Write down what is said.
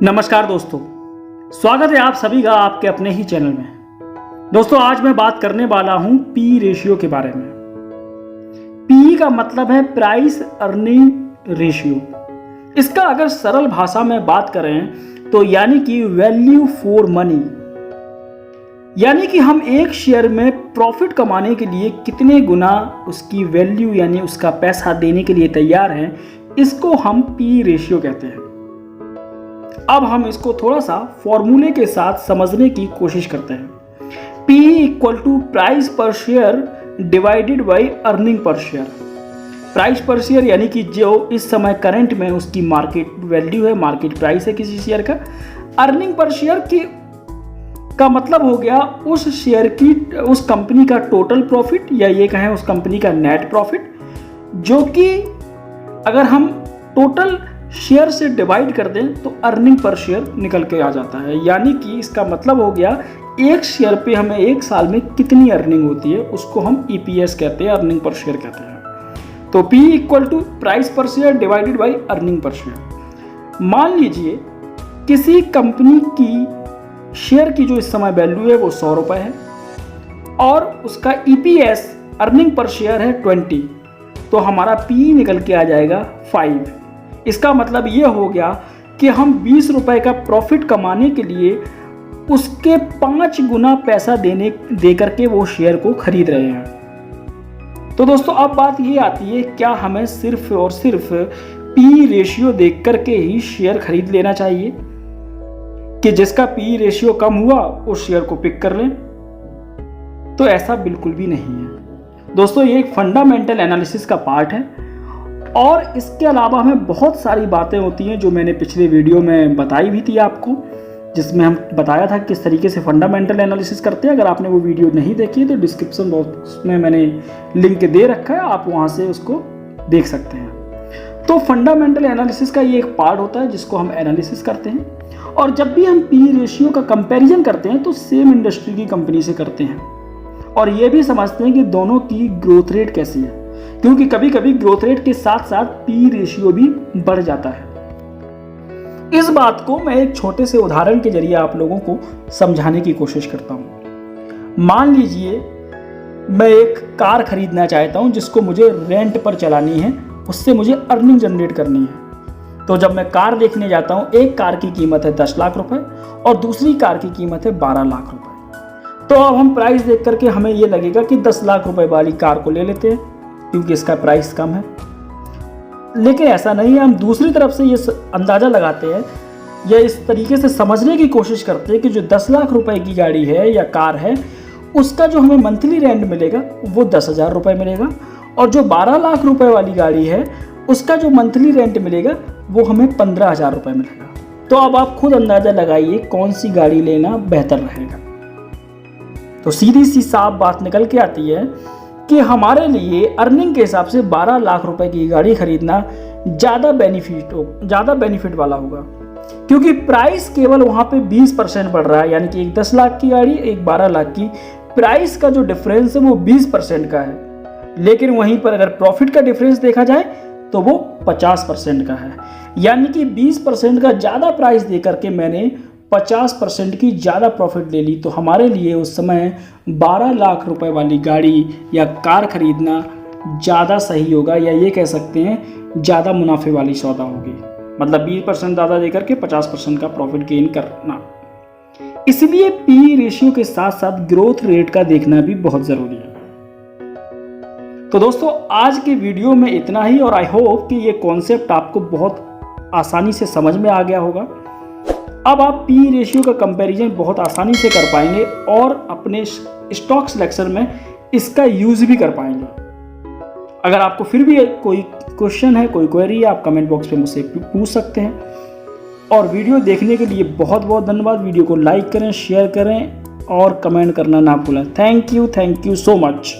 नमस्कार दोस्तों, स्वागत है आप सभी का आपके अपने ही चैनल में। दोस्तों आज मैं बात करने वाला हूं पी रेशियो के बारे में। पी का मतलब है प्राइस अर्निंग रेशियो। इसका अगर सरल भाषा में बात करें तो यानी कि वैल्यू फॉर मनी, यानी कि हम एक शेयर में प्रॉफिट कमाने के लिए कितने गुना उसकी वैल्यू यानी उसका पैसा देने के लिए तैयार हैं, इसको हम पी रेशियो कहते हैं। अब हम इसको थोड़ा सा फॉर्मूले के साथ समझने की कोशिश करते हैं। P इक्वल टू प्राइस पर share divided by earning per share. Price पर शेयर यानी कि जो इस समय करंट में उसकी मार्केट वैल्यू है, मार्केट प्राइस है किसी शेयर का। अर्निंग पर शेयर का मतलब हो गया उस शेयर की, उस कंपनी का टोटल प्रॉफिट या ये कहें उस कंपनी का नेट प्रॉफिट, जो कि अगर हम टोटल शेयर से डिवाइड कर दें तो अर्निंग पर शेयर निकल के आ जाता है। यानी कि इसका मतलब हो गया एक शेयर पे हमें एक साल में कितनी अर्निंग होती है, उसको हम ईपीएस कहते हैं, अर्निंग पर शेयर कहते हैं। तो P इक्वल टू प्राइस पर share divided by earning per share. मान लीजिए किसी कंपनी की शेयर की जो इस समय वैल्यू है वो 100 रुपये है और उसका ईपीएस अर्निंग पर शेयर है 20, तो हमारा P निकल के आ जाएगा 5। इसका मतलब ये हो गया कि हम 20 रुपए का प्रॉफिट कमाने के लिए उसके 5 गुना पैसा दे करके वो शेयर को खरीद रहे हैं। तो दोस्तों अब बात ये आती है, क्या हमें सिर्फ और सिर्फ पी रेशियो देख करके ही शेयर खरीद लेना चाहिए कि जिसका पी रेशियो कम हुआ उस शेयर को पिक कर लें? तो ऐसा बिल्कुल भी नहीं है दोस्तों। ये एक फंडामेंटल एनालिसिस का पार्ट है और इसके अलावा हमें बहुत सारी बातें होती हैं जो मैंने पिछले वीडियो में बताई भी थी आपको, जिसमें हम बताया था किस तरीके से फंडामेंटल एनालिसिस करते हैं। अगर आपने वो वीडियो नहीं देखी है तो डिस्क्रिप्शन बॉक्स में मैंने लिंक दे रखा है, आप वहाँ से उसको देख सकते हैं। तो फंडामेंटल एनालिसिस का ये एक पार्ट होता है जिसको हम एनालिसिस करते हैं। और जब भी हम पी रेशियो का कंपेरिजन करते हैं तो सेम इंडस्ट्री की कंपनी से करते हैं और ये भी समझते हैं कि दोनों की ग्रोथ रेट कैसी है, क्योंकि कभी कभी ग्रोथ रेट के साथ साथ पी रेशियो भी बढ़ जाता है। इस बात को मैं एक छोटे से उदाहरण के जरिए आप लोगों को समझाने की कोशिश करता हूं। मान लीजिए मैं एक कार खरीदना चाहता हूं जिसको मुझे रेंट पर चलानी है, उससे मुझे अर्निंग जनरेट करनी है। तो जब मैं कार देखने जाता हूं, एक कार की कीमत है 10 लाख रुपए और दूसरी कार की कीमत है 12 लाख रुपए। तो अब हम प्राइस देख करके हमें यह लगेगा कि 10 लाख रुपए वाली कार को ले लेते हैं क्योंकि इसका प्राइस कम है। लेकिन ऐसा नहीं है। हम दूसरी तरफ से ये अंदाज़ा लगाते हैं या इस तरीके से समझने की कोशिश करते हैं कि जो 10 लाख रुपए की गाड़ी है या कार है, उसका जो हमें मंथली रेंट मिलेगा वो 10,000 रुपये मिलेगा और जो 12 लाख रुपए वाली गाड़ी है उसका जो मंथली रेंट मिलेगा वो हमें 15,000 रुपये मिलेगा। तो अब आप खुद अंदाज़ा लगाइए कौन सी गाड़ी लेना बेहतर रहेगा। तो सीधी सी साफ बात निकल के आती है कि हमारे लिए अर्निंग के हिसाब से 12 लाख रुपए की गाड़ी खरीदना ज़्यादा बेनिफिट वाला होगा, क्योंकि प्राइस केवल वहाँ पे 20% बढ़ रहा है। यानी कि एक 10 लाख की गाड़ी, एक 12 लाख की, प्राइस का जो डिफरेंस है वो 20% का है। लेकिन वहीं पर अगर प्रॉफिट का डिफरेंस देखा जाए तो वो 50% का है। यानी कि 20% का ज़्यादा प्राइस दे करके मैंने 50% की ज़्यादा प्रॉफिट ले ली। तो हमारे लिए उस समय 12 लाख रुपए वाली गाड़ी या कार खरीदना ज़्यादा सही होगा, या ये कह सकते हैं ज़्यादा मुनाफे वाली सौदा होगी। मतलब 20% ज़्यादा देकर के 50% का प्रॉफिट गेन करना। इसलिए पी रेशियो के साथ साथ ग्रोथ रेट का देखना भी बहुत ज़रूरी है। तो दोस्तों आज के वीडियो में इतना ही और आई होप कि ये कॉन्सेप्ट आपको बहुत आसानी से समझ में आ गया होगा। अब आप पी रेशियो का कंपैरिजन बहुत आसानी से कर पाएंगे और अपने स्टॉक सिलेक्शन में इसका यूज़ भी कर पाएंगे। अगर आपको फिर भी कोई क्वेश्चन है, कोई क्वेरी है, आप कमेंट बॉक्स में मुझसे पूछ सकते हैं। और वीडियो देखने के लिए बहुत बहुत धन्यवाद। वीडियो को लाइक करें, शेयर करें और कमेंट करना ना भूलें। Thank you so much.